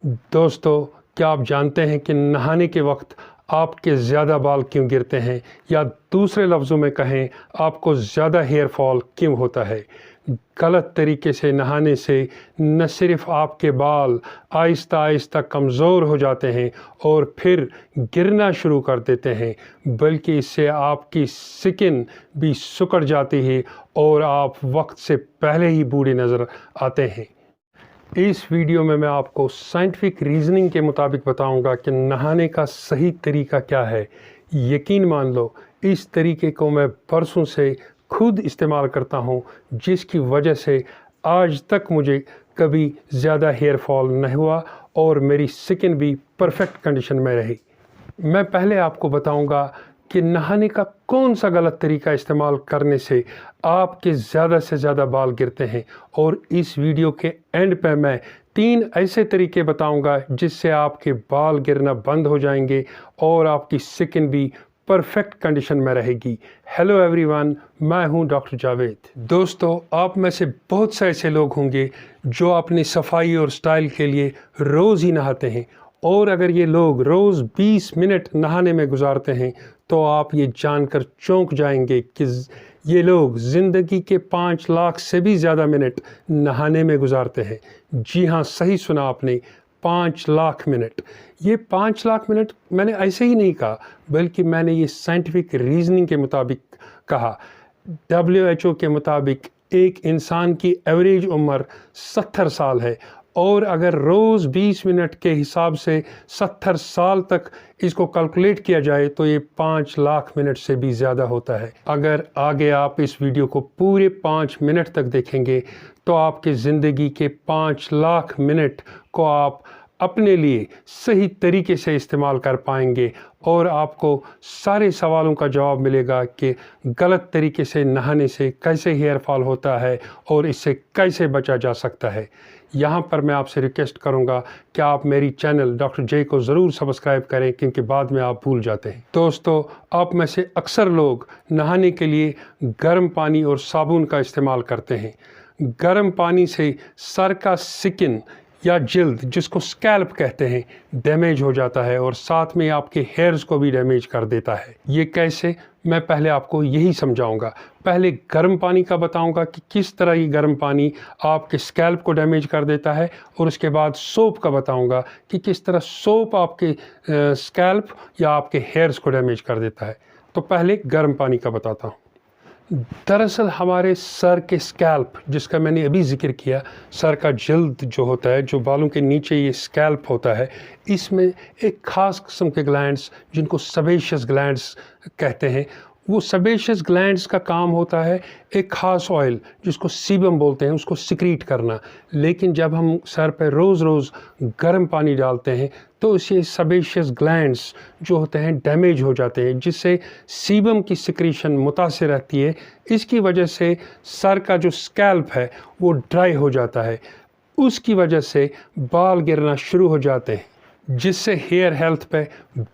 दोस्तों, क्या आप जानते हैं कि नहाने के वक्त आपके ज़्यादा बाल क्यों गिरते हैं, या दूसरे लफ्ज़ों में कहें आपको ज़्यादा हेयर फॉल क्यों होता है? गलत तरीके से नहाने से न सिर्फ आपके बाल आहिस्ता आहिस्ता कमज़ोर हो जाते हैं और फिर गिरना शुरू कर देते हैं, बल्कि इससे आपकी स्किन भी सिकुड़ जाती है और आप वक्त से पहले ही बूढ़े नज़र आते हैं। इस वीडियो में मैं आपको साइंटिफिक रीज़निंग के मुताबिक बताऊंगा कि नहाने का सही तरीका क्या है। यकीन मान लो, इस तरीके को मैं बरसों से खुद इस्तेमाल करता हूं, जिसकी वजह से आज तक मुझे कभी ज़्यादा हेयर फॉल नहीं हुआ और मेरी स्किन भी परफेक्ट कंडीशन में रही। मैं पहले आपको बताऊंगा कि नहाने का कौन सा गलत तरीका इस्तेमाल करने से आपके ज़्यादा से ज़्यादा बाल गिरते हैं, और इस वीडियो के एंड पे मैं 3 ऐसे तरीके बताऊंगा जिससे आपके बाल गिरना बंद हो जाएंगे और आपकी स्किन भी परफेक्ट कंडीशन में रहेगी। हेलो एवरीवन, मैं हूं डॉक्टर जावेद। दोस्तों, आप में से बहुत से ऐसे लोग होंगे जो अपनी सफाई और स्टाइल के लिए रोज़ ही नहाते हैं, और अगर ये लोग रोज़ 20 मिनट नहाने में गुजारते हैं तो आप ये जानकर चौंक जाएंगे कि ये लोग ज़िंदगी के 5 लाख से भी ज़्यादा मिनट नहाने में गुजारते हैं। जी हाँ, सही सुना आपने, 5 लाख मिनट। ये 5 लाख मिनट मैंने ऐसे ही नहीं कहा, बल्कि मैंने ये साइंटिफिक रीज़निंग के मुताबिक कहा। WHO के मुताबिक एक इंसान की एवरेज उम्र 70 साल है, और अगर रोज़ 20 मिनट के हिसाब से 70 साल तक इसको कैलकुलेट किया जाए तो ये 5 लाख मिनट से भी ज़्यादा होता है। अगर आगे आप इस वीडियो को पूरे 5 मिनट तक देखेंगे तो आपकी ज़िंदगी के 5 लाख मिनट को आप अपने लिए सही तरीके से इस्तेमाल कर पाएंगे, और आपको सारे सवालों का जवाब मिलेगा कि गलत तरीके से नहाने से कैसे हेयर फॉल होता है और इससे कैसे बचा जा सकता है। यहाँ पर मैं आपसे रिक्वेस्ट करूँगा कि आप मेरी चैनल डॉक्टर जे को ज़रूर सब्सक्राइब करें, क्योंकि बाद में आप भूल जाते हैं। दोस्तों, आप में से अक्सर लोग नहाने के लिए गर्म पानी और साबुन का इस्तेमाल करते हैं। गर्म पानी से सर का स्किन या जिल्द, जिसको स्कैल्प कहते हैं, डैमेज हो जाता है और साथ में आपके हेयर्स को भी डैमेज कर देता है। ये कैसे, मैं पहले आपको यही समझाऊंगा। पहले गर्म पानी का बताऊंगा कि किस तरह ये गर्म पानी आपके स्कैल्प को डैमेज कर देता है, और उसके बाद सोप का बताऊंगा कि किस तरह सोप आपके स्कैल्प या आपके हेयर्स को डैमेज कर देता है। तो पहले गर्म पानी का बताता हूँ। दरअसल हमारे सर के स्कैल्प, जिसका मैंने अभी जिक्र किया, सर का जल्द जो होता है, जो बालों के नीचे ये स्कैल्प होता है, इसमें एक ख़ास किस्म के ग्लैंड्स, जिनको सेबेशियस ग्लैंड्स कहते हैं, वो सेबेशियस ग्लैंड्स का काम होता है एक ख़ास ऑयल, जिसको सीबम बोलते हैं, उसको सिक्रीट करना। लेकिन जब हम सर पर रोज़ रोज़ गर्म पानी डालते हैं तो इससे सेबेशियस ग्लैंड्स जो होते हैं डैमेज हो जाते हैं, जिससे सीबम की सिक्रीशन मुतासिर रहती है। इसकी वजह से सर का जो स्कैल्प है वो ड्राई हो जाता है, उसकी वजह से बाल गिरना शुरू हो जाते हैं, जिससे हेयर हेल्थ पे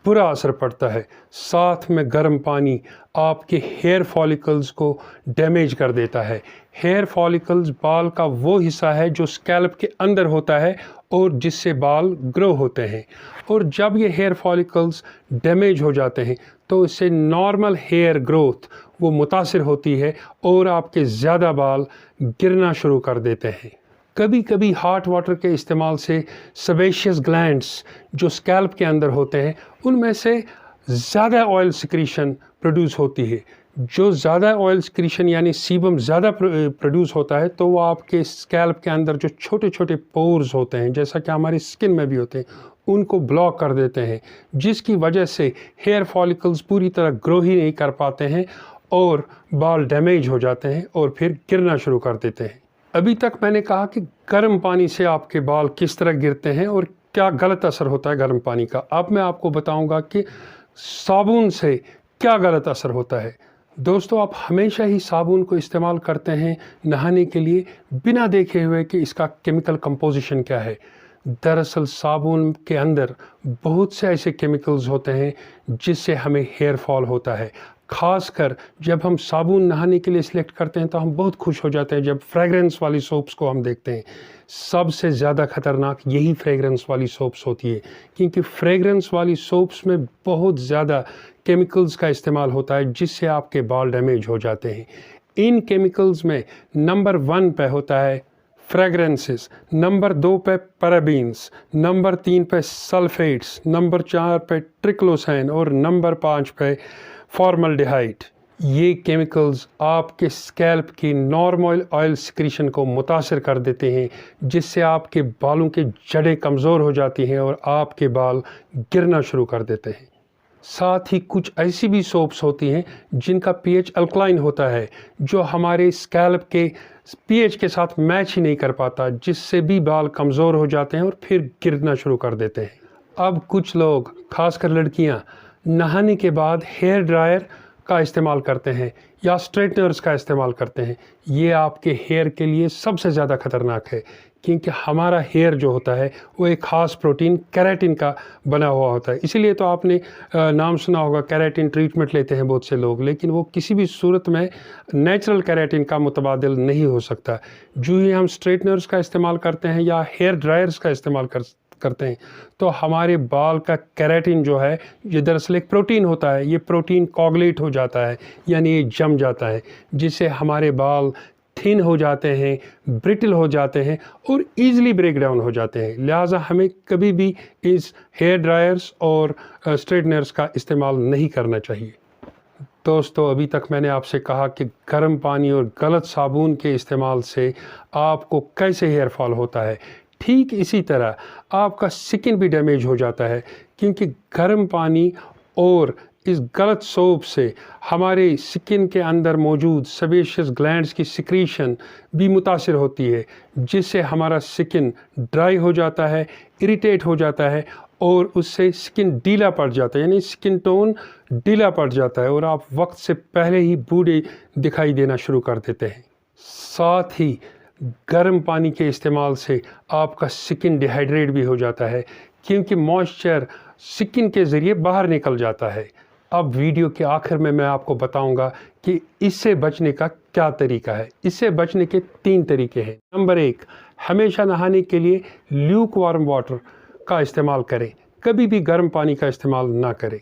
बुरा असर पड़ता है। साथ में गर्म पानी आपके हेयर फॉलिकल्स को डैमेज कर देता है। हेयर फॉलिकल्स बाल का वो हिस्सा है जो स्कैल्प के अंदर होता है और जिससे बाल ग्रो होते हैं, और जब ये हेयर फॉलिकल्स डैमेज हो जाते हैं तो इससे नॉर्मल हेयर ग्रोथ वो मुतासिर होती है और आपके ज़्यादा बाल गिरना शुरू कर देते हैं। कभी कभी हॉट वाटर के इस्तेमाल से सेबेशियस ग्लैंड्स जो स्कैल्प के अंदर होते हैं, उनमें से ज़्यादा ऑयल सिक्रीशन प्रोड्यूस होती है। जो ज़्यादा ऑयल सिक्रीशन यानी सीबम ज़्यादा प्रोड्यूस होता है, तो वो आपके स्कैल्प के अंदर जो छोटे छोटे पोर्स होते हैं, जैसा कि हमारी स्किन में भी होते हैं, उनको ब्लॉक कर देते हैं, जिसकी वजह से हेयर फॉलिकल्स पूरी तरह ग्रो ही नहीं कर पाते हैं और बाल डैमेज हो जाते हैं और फिर गिरना शुरू कर देते हैं। अभी तक मैंने कहा कि गर्म पानी से आपके बाल किस तरह गिरते हैं और क्या गलत असर होता है गर्म पानी का। अब मैं आपको बताऊंगा कि साबुन से क्या गलत असर होता है। दोस्तों, आप हमेशा ही साबुन को इस्तेमाल करते हैं नहाने के लिए बिना देखे हुए कि इसका केमिकल कंपोजिशन क्या है। दरअसल साबुन के अंदर बहुत से ऐसे केमिकल्स होते हैं जिससे हमें हेयर फॉल होता है। खास कर जब हम साबुन नहाने के लिए सिलेक्ट करते हैं तो हम बहुत खुश हो जाते हैं जब फ्रेगरेंस वाली सोप्स को हम देखते हैं। सबसे ज़्यादा ख़तरनाक यही फ्रेगरेंस वाली सोप्स होती है, क्योंकि फ्रेगरेंस वाली सोप्स में बहुत ज़्यादा केमिकल्स का इस्तेमाल होता है जिससे आपके बाल डैमेज हो जाते हैं। इन केमिकल्स में नंबर 1 पे होता है फ्रेगरेंसेस, नंबर 2 पे पैराबीन्स, नंबर 3 पे सल्फेट्स, नंबर 4 पे ट्रिक्लोसैन और नंबर 5 पे फॉर्मल्डिहाइड। ये केमिकल्स आपके स्कैल्प की नॉर्मल ऑयल सिक्रीशन को मुतासिर कर देते हैं, जिससे आपके बालों के जड़ें कमज़ोर हो जाती हैं और आपके बाल गिरना शुरू कर देते हैं। साथ ही कुछ ऐसी भी सोप्स होती हैं जिनका pH अल्कलाइन होता है, जो हमारे स्कैल्प के pH के साथ मैच ही नहीं कर पाता, जिससे भी बाल कमज़ोर हो जाते हैं और फिर गिरना शुरू कर देते हैं। अब कुछ लोग, खासकर लड़कियां, नहाने के बाद हेयर ड्रायर का इस्तेमाल करते हैं या स्ट्रेटनर्स का इस्तेमाल करते हैं। ये आपके हेयर के लिए सबसे ज़्यादा ख़तरनाक है, क्योंकि हमारा हेयर जो होता है वो एक ख़ास प्रोटीन केराटिन का बना हुआ होता है। इसीलिए तो आपने नाम सुना होगा, केराटिन ट्रीटमेंट लेते हैं बहुत से लोग, लेकिन वो किसी भी सूरत में नेचुरल केराटिन का मुतबादिल नहीं हो सकता। जो ही हम स्ट्रेटनर्स का इस्तेमाल करते हैं या हेयर ड्रायर्स का इस्तेमाल करते हैं तो हमारे बाल का केराटिन जो है, ये दरअसल एक प्रोटीन होता है। ये प्रोटीन कोगुलेट हो जाता है, यानी ये जम जाता है, जिससे हमारे बाल थिन हो जाते हैं, ब्रिटल हो जाते हैं और ईज़िली ब्रेक डाउन हो जाते हैं। लिहाजा हमें कभी भी इस हेयर ड्रायर्स और स्ट्रेटनर्स का इस्तेमाल नहीं करना चाहिए। दोस्तों, अभी तक मैंने आपसे कहा कि गर्म पानी और गलत साबुन के इस्तेमाल से आपको कैसे हेयर फॉल होता है। ठीक इसी तरह आपका स्किन भी डैमेज हो जाता है, क्योंकि गर्म पानी और इस गलत सोप से हमारे स्किन के अंदर मौजूद सेबेशियस ग्लैंड्स की सिक्रीशन भी मुतासिर होती है, जिससे हमारा स्किन ड्राई हो जाता है, इरिटेट हो जाता है और उससे स्किन ढीला पड़ जाता है, यानी स्किन टोन ढीला पड़ जाता है और आप वक्त से पहले ही बूढ़े दिखाई देना शुरू कर देते हैं। साथ ही गर्म पानी के इस्तेमाल से आपका स्किन डिहाइड्रेट भी हो जाता है, क्योंकि मॉइस्चर स्किन के ज़रिए बाहर निकल जाता है। अब वीडियो के आखिर में मैं आपको बताऊंगा कि इससे बचने का क्या तरीका है। इससे बचने के 3 तरीके हैं। नंबर 1, हमेशा नहाने के लिए ल्यूक वार्म वाटर का इस्तेमाल करें, कभी भी गर्म पानी का इस्तेमाल ना करें।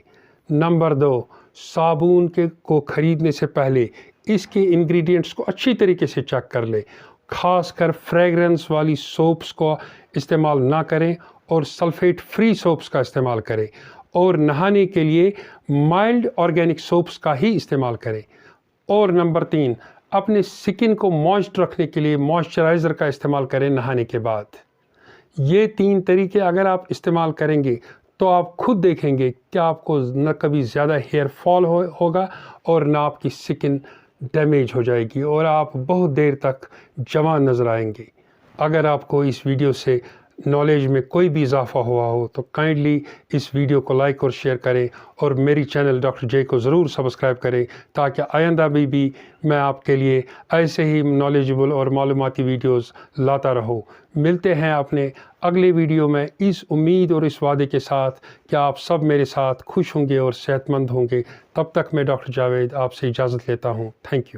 नंबर 2, साबुन को ख़रीदने से पहले इसके इंग्रेडिएंट्स को अच्छी तरीके से चेक कर लें। खासकर फ्रेगरेंस वाली सोप्स को इस्तेमाल ना करें और सल्फेट फ्री सोप्स का इस्तेमाल करें, और नहाने के लिए माइल्ड ऑर्गेनिक सोप्स का ही इस्तेमाल करें। और नंबर 3, अपने स्किन को मॉइस्ट रखने के लिए मॉइस्चराइज़र का इस्तेमाल करें नहाने के बाद। ये 3 तरीके अगर आप इस्तेमाल करेंगे तो आप खुद देखेंगे कि आपको न कभी ज़्यादा हेयर फॉल होगा और ना आपकी स्किन डैमेज हो जाएगी और आप बहुत देर तक जवान नज़र आएंगे। अगर आपको इस वीडियो से नॉलेज में कोई भी इजाफा हुआ हो तो काइंडली इस वीडियो को लाइक और शेयर करें और मेरी चैनल डॉक्टर जे को ज़रूर सब्सक्राइब करें, ताकि आइंदा भी मैं आपके लिए ऐसे ही नॉलेजेबल और मालूमाती वीडियोस लाता रहूं। मिलते हैं अपने अगले वीडियो में इस उम्मीद और इस वादे के साथ कि आप सब मेरे साथ खुश होंगे और सेहतमंद होंगे। तब तक मैं डॉक्टर जावेद आपसे इजाज़त लेता हूँ। Thank you.